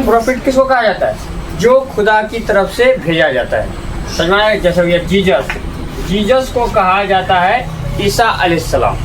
Profit किसको कहा जाता है? जो खुदा की तरफ से भेजा जाता है। समझ में आया? जैसे भैया जीसस को कहा जाता है ईसा अलैहिस्सलाम।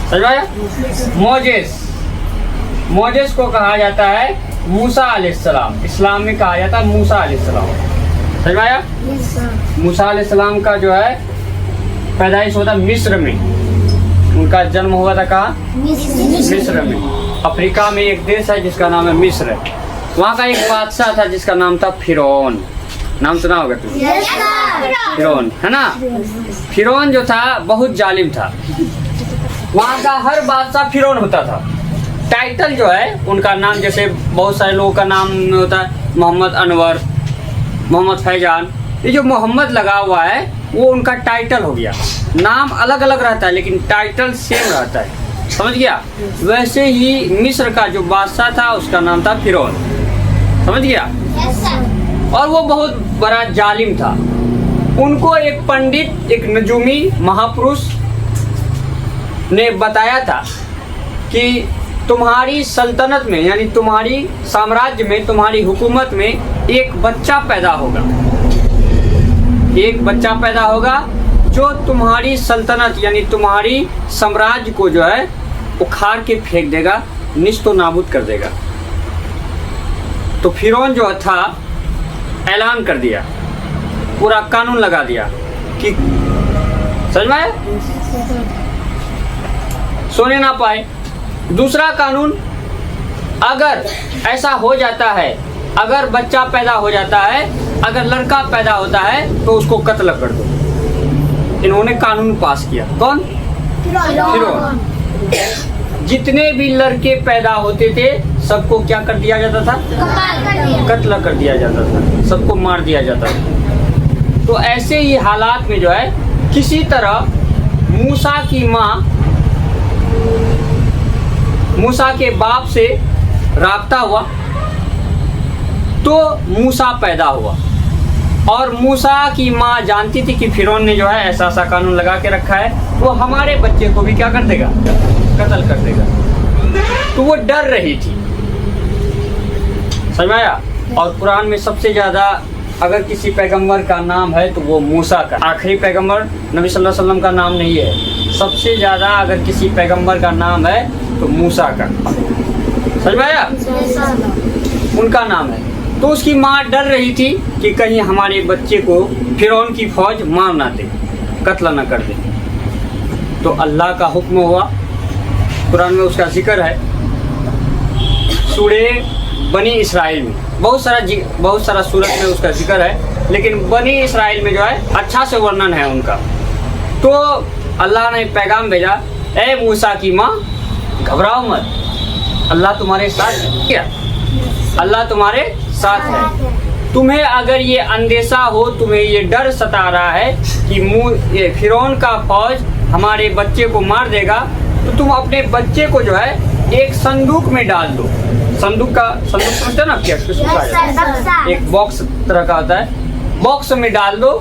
समझ में आया? मोजेस को कहा जाता है मूसा अलैहिस्सलाम। इस्लाम में कहा जाता है मूसा अलैहिस्सलाम। समझ में आया? मूसा अलैहिस्सलाम का जो है पैदाइश होता मिस्र में। उनका जन्म हुआ था कहाँ? मिस्र में। अफ्रीका में एक देश है जिसका नाम है मिस्र। वहाँ का एक बादशाह था जिसका नाम था फिरौन। नाम सुना होगा तुमने? फिरौन, है ना? फिरौन जो था बहुत जालिम था। वहाँ का हर बादशाह फिरौन होता था। टाइटल जो है उनका नाम, जैसे बहुत सारे लोगों का नाम होता है मोहम्मद अनवर, मोहम्मद फैजान। ये जो मोहम्मद लगा हुआ है वो उनका टाइटल हो गया। नाम अलग अलग रहता है लेकिन टाइटल सेम रहता है। समझ गया? वैसे ही मिस्र का जो बादशाह था उसका नाम था फिरौन। समझ गया? और वो बहुत बड़ा जालिम था। उनको एक पंडित, एक नजूमी महापुरुष ने बताया था कि तुम्हारी सल्तनत में, यानी तुम्हारी साम्राज्य में, तुम्हारी हुकूमत में एक बच्चा पैदा होगा। एक बच्चा पैदा होगा जो तुम्हारी सल्तनत यानी तुम्हारी साम्राज्य को जो है उखाड़ के फेंक देगा, निस्तो नाबूद कर देगा। तो फिरौन जो था ऐलान कर दिया, पूरा कानून लगा दिया कि समझ में आया? सोने ना पाए। दूसरा कानून, अगर ऐसा हो जाता है, अगर बच्चा पैदा हो जाता है, अगर लड़का पैदा होता है तो उसको कत्ल कर दो। इन्होंने कानून पास किया। कौन? फिरौन। जितने भी लड़के पैदा होते थे सबको क्या कर दिया जाता था? कत्ल कर दिया जाता था, सबको मार दिया जाता था। तो ऐसे ही हालात में जो है किसी तरह मूसा की माँ, मूसा के बाप से राब्ता हुआ तो मूसा पैदा हुआ। और मूसा की माँ जानती थी कि फिरौन ने जो है ऐसा ऐसा कानून लगा के रखा है, वो हमारे बच्चे को भी क्या कर देगा? कत्ल कर देगा। तो वो डर रही थी। समझ आया? और कुरान में सबसे ज़्यादा अगर किसी पैगंबर का नाम है तो वो मूसा का। आखिरी पैगंबर नबी सल्लल्लाहु अलैहि वसल्लम का नाम नहीं है। सबसे ज़्यादा अगर किसी पैगंबर का नाम है तो मूसा का। समझ में आया? उनका नाम है। तो उसकी माँ डर रही थी कि कहीं हमारे बच्चे को फिरौन की फौज मार ना दे, कत्ल ना कर दे। तो अल्लाह का हुक्म हुआ, कुरान में उसका जिक्र है सूरे बनी इसराइल में। बहुत सारा सूरत में उसका जिक्र है, लेकिन बनी इसराइल में जो है अच्छा से वर्णन है उनका। तो अल्लाह ने पैगाम भेजा, ए मूसा की माँ घबराओ मत, अल्लाह तुम्हारे साथ है। क्या? अल्लाह तुम्हारे साथ है। तुम्हें अगर ये अंदेशा हो, तुम्हें ये डर सता रहा है कि ये फिरौन का फौज हमारे बच्चे को मार देगा, तो तुम अपने बच्चे को जो है एक संदूक में डाल दो। संदूक समझते ना क्या? एक बॉक्स तरह का होता है, बॉक्स में डाल दो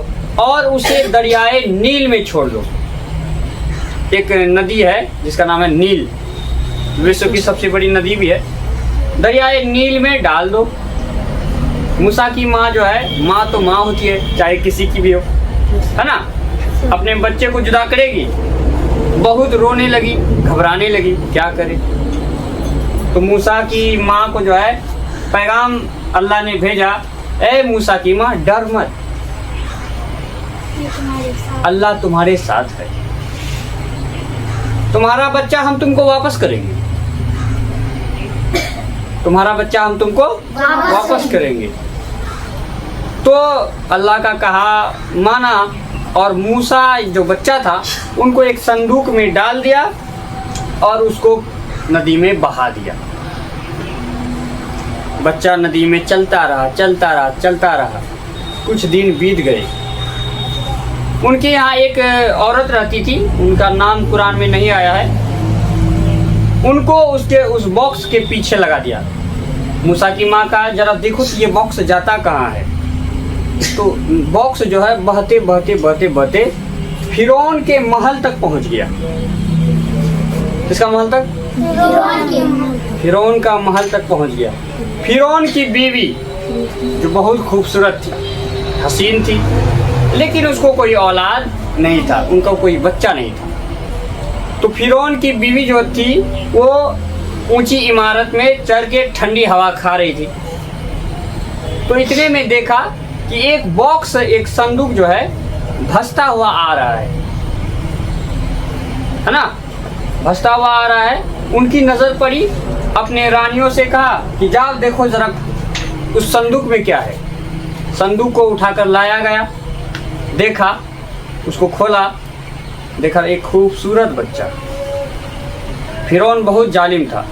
और उसे दरियाए नील में छोड़ दो। एक नदी है जिसका नाम है नील, विश्व की सबसे बड़ी नदी भी है। दरियाए नील में डाल दो। मूसा की माँ जो है, माँ तो माँ होती है चाहे किसी की भी हो, है ना? अपने बच्चे को जुदा करेगी, बहुत रोने लगी, घबराने लगी, क्या करे? तो मूसा की माँ को जो है पैगाम अल्लाह ने भेजा, ए मूसा की माँ डर मत, अल्लाह तुम्हारे साथ है, तुम्हारा बच्चा हम तुमको वापस करेंगे, तुम्हारा बच्चा हम तुमको वापस करेंगे। तो अल्लाह का कहा माना और मूसा जो बच्चा था उनको एक संदूक में डाल दिया और उसको नदी में बहा दिया। बच्चा नदी में चलता रहा। कुछ दिन बीत गए। उनके यहाँ एक औरत रहती थी, उनका नाम कुरान में नहीं आया है। उनको उस बॉक्स के पीछे लगा दिया। मूसा की माँ का जरा देखो ये बॉक्स जाता कहाँ है। तो बॉक्स जो है बहते फिरौन के महल तक पहुँच गया। किसका महल तक? फिरौन का महल तक पहुंच गया। फिरौन की बीवी जो बहुत खूबसूरत थी, हसीन थी, लेकिन उसको कोई औलाद नहीं था, उनका कोई बच्चा नहीं था। तो फिरौन की बीवी जो थी वो ऊंची इमारत में चढ़ के ठंडी हवा खा रही थी। तो इतने में देखा कि एक बॉक्स, एक संदूक जो है धंसता हुआ आ रहा है ना, धंसता हुआ आ रहा है। उनकी नजर पड़ी, अपने रानियों से कहा कि जाओ देखो जरा उस संदूक में क्या है। संदूक को उठाकर लाया गया, देखा, उसको खोला, देखा एक खूबसूरत बच्चा। फिरौन बहुत जालिम था,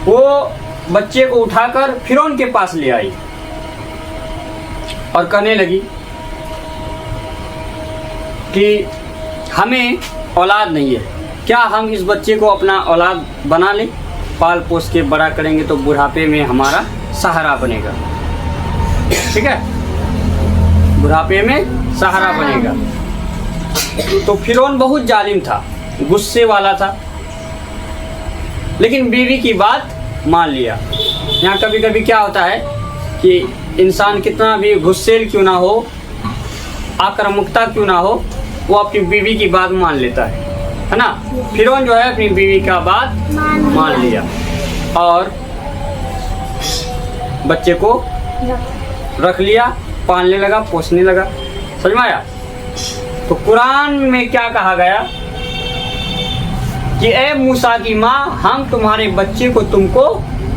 वो बच्चे को उठाकर फिरौन के पास ले आई और कहने लगी कि हमें औलाद नहीं है, क्या हम इस बच्चे को अपना औलाद बना लें, पाल पोस के बड़ा करेंगे तो बुढ़ापे में हमारा सहारा बनेगा। ठीक है, बुढ़ापे में सहारा बनेगा। तो फिरौन बहुत जालिम था, गुस्से वाला था, लेकिन बीवी की बात मान लिया। यहाँ कभी कभी क्या होता है कि इंसान कितना भी गुस्सेल क्यों ना हो, आक्रामकता क्यों ना हो, वो अपनी बीवी की बात मान लेता है ना। फिरौन जो है अपनी बीवी का बात मान लिया और बच्चे को रख लिया, पालने लगा, पोसने लगा। समझ में आया? तो कुरान में क्या कहा गया कि ए मूसा की माँ, हम तुम्हारे बच्चे को तुमको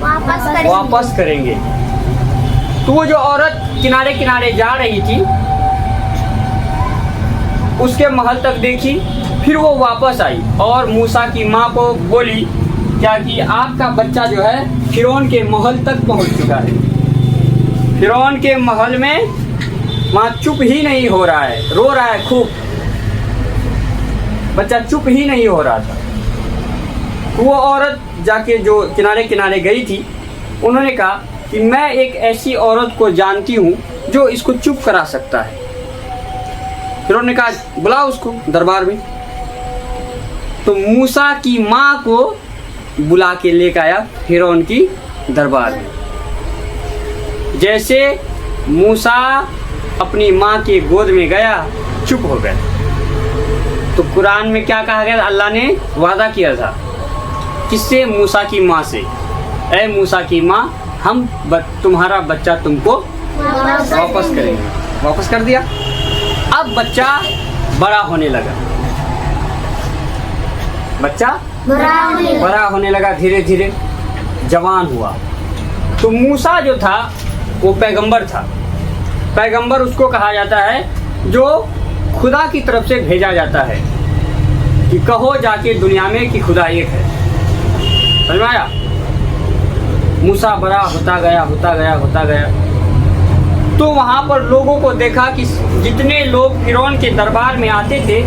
वापस करेंगे। तो वो जो औरत किनारे किनारे जा रही थी, उसके महल तक देखी, फिर वो वापस आई और मूसा की माँ को बोली क्या कि आपका बच्चा जो है फिरौन के महल तक पहुंच चुका है। फिरौन के महल में वहाँ चुप ही नहीं हो रहा है, रो रहा है खूब, बच्चा चुप ही नहीं हो रहा था। तो वो औरत जाके जो किनारे किनारे गई थी, उन्होंने कहा कि मैं एक ऐसी औरत को जानती हूँ जो इसको चुप करा सकता है। फिर उन्होंने कहा बुलाओ उसको दरबार में। तो मूसा की माँ को बुला के लेकर आया फिरौन की दरबार में। जैसे मूसा अपनी माँ के गोद में गया, चुप हो गया। तो कुरान में क्या कहा गया? अल्लाह ने वादा किया था किससे? मूसा की माँ से, ऐ मूसा की माँ, हम तुम्हारा बच्चा तुमको वापस करेंगे। वापस कर दिया। अब बच्चा बड़ा होने लगा, बच्चा बड़ा होने लगा, धीरे धीरे जवान हुआ। तो मूसा जो था वो पैगंबर था। पैगंबर उसको कहा जाता है जो खुदा की तरफ से भेजा जाता है कि कहो जाके दुनिया में कि खुदा एक है। समझ में आया? मूसा बड़ा होता गया, होता गया, होता गया। तो वहाँ पर लोगों को देखा कि जितने लोग फिरौन के दरबार में आते थे,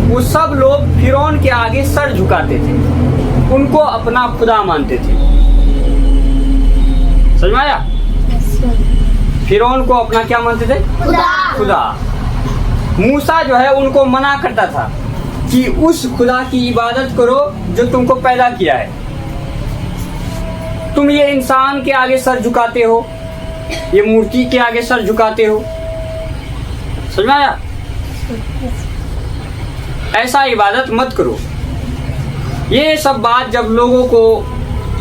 वो सब लोग फिरौन के आगे सर झुकाते थे, उनको अपना खुदा मानते थे। समझ में आया? फिरौन को अपना क्या मानते थे? खुदा। मूसा जो है उनको मना करता था कि उस खुदा की इबादत करो जो तुमको पैदा किया है। तुम ये इंसान के आगे सर झुकाते हो, ये मूर्ति के आगे सर झुकाते हो। समझ में आया? ऐसा इबादत मत करो। ये सब बात जब लोगों को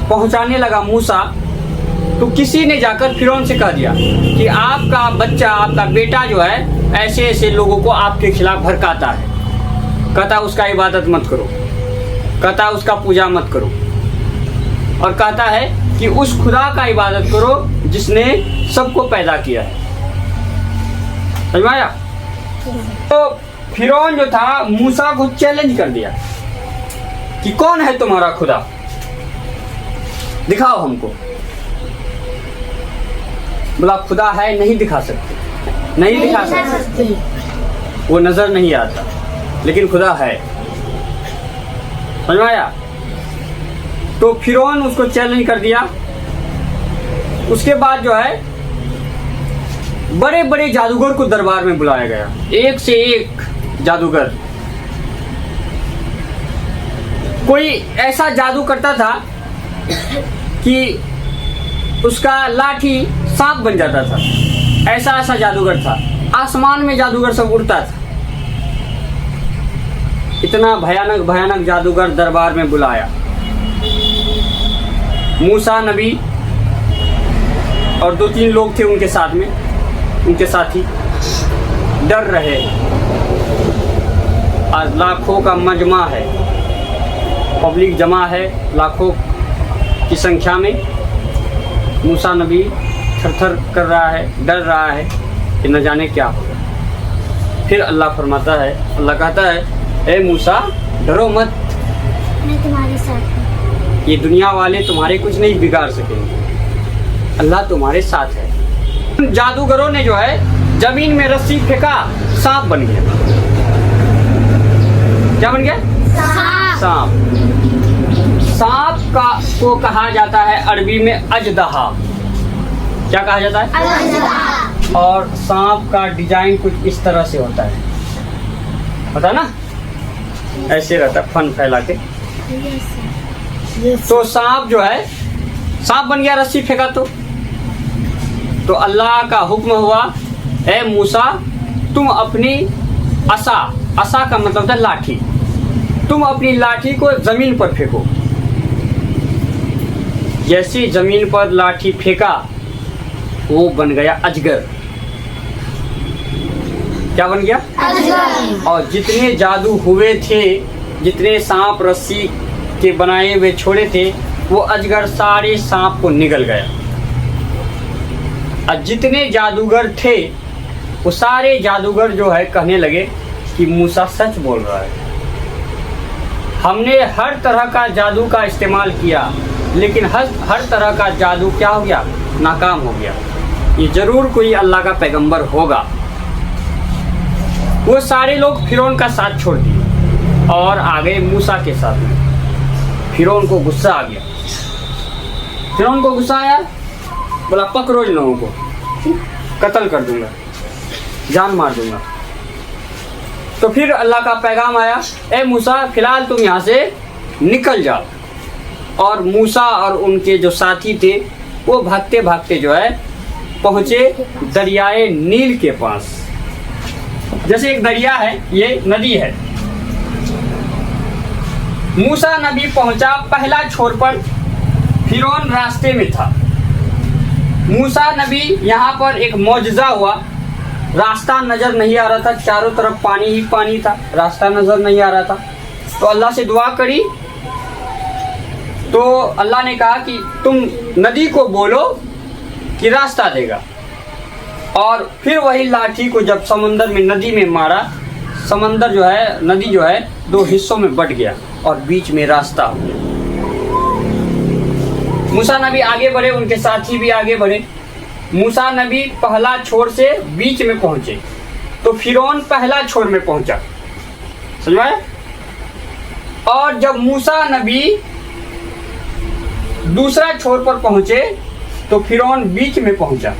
पहुंचाने लगा मूसा, तो किसी ने जाकर फिरौन से कह दिया कि आपका बच्चा, आपका बेटा जो है ऐसे ऐसे लोगों को आपके खिलाफ भड़काता है, कहता उसका इबादत मत करो, कहता उसका पूजा मत करो, और कहता है कि उस खुदा का इबादत करो जिसने सबको पैदा किया है। समझ में आया? तो फिरौन जो था मूसा को चैलेंज कर दिया कि कौन है तुम्हारा खुदा, दिखाओ हमको। बोला खुदा है, नहीं दिखा सकते, नहीं दिखा सकते, वो नजर नहीं आता, लेकिन खुदा है। समझ में आया? तो फिरौन उसको चैलेंज कर दिया। उसके बाद जो है बड़े बड़े जादूगर को दरबार में बुलाया गया, एक से एक जादूगर। कोई ऐसा जादू करता था कि उसका लाठी सांप बन जाता था। ऐसा ऐसा जादूगर था, आसमान में जादूगर सब उड़ता था। इतना भयानक भयानक जादूगर दरबार में बुलाया। मूसा नबी और 2-3 लोग थे उनके साथ में, उनके साथी डर रहे। आज लाखों का मजमा है, पब्लिक जमा है लाखों की संख्या में। मूसा नबी थर-थर कर रहा है, डर रहा है कि न जाने क्या होगा। फिर अल्लाह फरमाता है, अल्लाह कहता है, ए मूसा डरो मत, मैं तुम्हारे साथ हूँ। ये दुनिया वाले तुम्हारे कुछ नहीं बिगाड़ सकेंगे, अल्लाह तुम्हारे साथ है। जादूगरों ने जो है जमीन में रस्सी फेंका, सांप बन गया। क्या बन गया? सांप। सांप का को कहा जाता है अरबी में अजदहा। क्या कहा जाता है? और सांप का डिजाइन कुछ इस तरह से होता है, पता ना, ऐसे रहता है फन फैला के। तो सांप जो है, सांप बन गया, रस्सी फेंका तो अल्लाह का हुक्म हुआ, ए मूसा तुम अपनी असा का मतलब था लाठी, तुम अपनी लाठी को जमीन पर फेंको। जैसे जमीन पर लाठी फेंका, वो बन गया अजगर। क्या बन गया? अजगर। और जितने जादू हुए थे, जितने सांप रस्सी के बनाए हुए छोड़े थे, वो अजगर सारे सांप को निगल गया। और जितने जादूगर थे, वो सारे जादूगर जो है कहने लगे कि मूसा सच बोल रहा है, हमने हर तरह का जादू का इस्तेमाल किया, लेकिन हर तरह का जादू क्या हो गया? नाकाम हो गया। ये जरूर कोई अल्लाह का पैगंबर होगा। वो सारे लोग फिरौन का साथ छोड़ दिए और आ गए मूसा के साथ में। फिरौन को गुस्सा आ गया। फिरौन को गुस्सा आया, बोला पकड़ो इन लोगों को, कत्ल कर दूंगा, जान मार दूंगा। तो फिर अल्लाह का पैगाम आया, ए मूसा फिलहाल तुम यहाँ से निकल जाओ। और मूसा और उनके जो साथी थे, वो भागते भागते जो है पहुंचे दरियाए नील के पास। जैसे एक दरिया है, ये नदी है। मूसा नबी पहुंचा पहला छोर पर, फिरौन रास्ते में था। मूसा नबी यहाँ पर एक मौजज़ा हुआ, रास्ता नजर नहीं आ रहा था, चारों तरफ पानी ही पानी था, रास्ता नजर नहीं आ रहा था। तो अल्लाह से दुआ करी, तो अल्लाह ने कहा कि तुम नदी को बोलो कि रास्ता देगा। और फिर वही लाठी को जब समंदर में, नदी में मारा, समंदर जो है, नदी जो है 2 हिस्सों में बट गया और बीच में रास्ता हो गया। मूसा नबी आगे बढ़े, उनके साथी भी आगे बढ़े। मूसा नबी पहला छोर से बीच में पहुंचे, तो फिरौन पहला छोर में पहुंचा, समझ में? और जब मूसा नबी दूसरा छोर पर पहुंचे, तो फिरौन बीच में पहुंचा,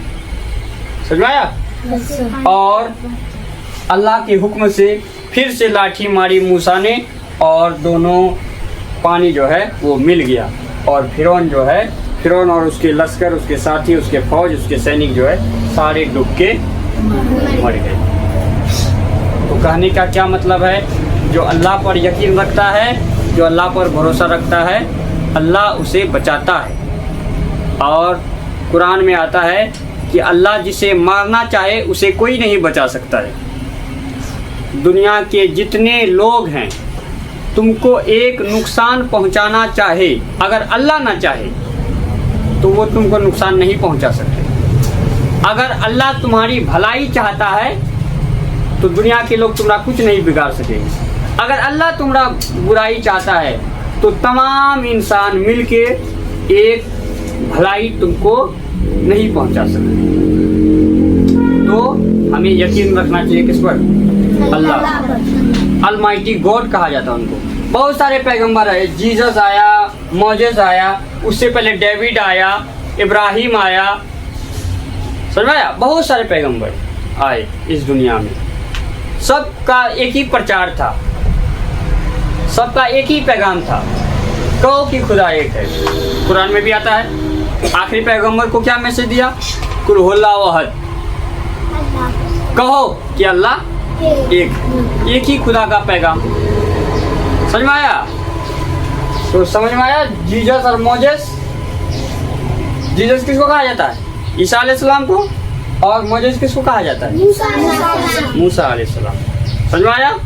समझ में आया? और अल्लाह के हुक्म से फिर से लाठी मारी मूसा ने, और दोनों पानी जो है वो मिल गया। और फिरौन जो है, फिरौन और उसके लश्कर, उसके साथी, उसके फौज, उसके सैनिक जो है सारे डूब के मर गए। तो कहने का क्या मतलब है? जो अल्लाह पर यकीन रखता है, जो अल्लाह पर भरोसा रखता है, अल्लाह उसे बचाता है। और कुरान में आता है कि अल्लाह जिसे मारना चाहे उसे कोई नहीं बचा सकता है। दुनिया के जितने लोग हैं, तुमको एक नुकसान पहुंचाना चाहे, अगर अल्लाह ना चाहे तो वो तुमको नुकसान नहीं पहुंचा सकते। अगर अल्लाह तुम्हारी भलाई चाहता है तो दुनिया के लोग तुम्हारा कुछ नहीं बिगाड़ सकेंगे। अगर अल्लाह तुम्हारा बुराई चाहता है तो तमाम इंसान मिलके एक भलाई तुमको नहीं पहुंचा सकते। तो हमें यकीन रखना चाहिए किस पर? अल्लाह। अलमाइटी गॉड कहा जाता है उनको। बहुत सारे पैगंबर आए, जीसस आया, मोजेस आया, उससे पहले डेविड आया, इब्राहिम आया, समझ आया? बहुत सारे पैगंबर आए इस दुनिया में। सबका एक ही प्रचार था, सबका एक ही पैगाम था कहो कि खुदा एक है। कुरान में भी आता है। आखिरी पैगंबर को क्या मैसेज दिया? कुल हुवल्लाहु अहद। अल्लाह कहो कि अल्लाह एक ही खुदा का पैगाम। समझ में आया? तो समझ में आया जीसस और मोजेस। जीसस किसको कहा जाता है? ईसा अलैहिस्सलाम को। और मोजेस किसको कहा जाता है? मूसा मूसा अलैहिस्सलाम। समझ में आया?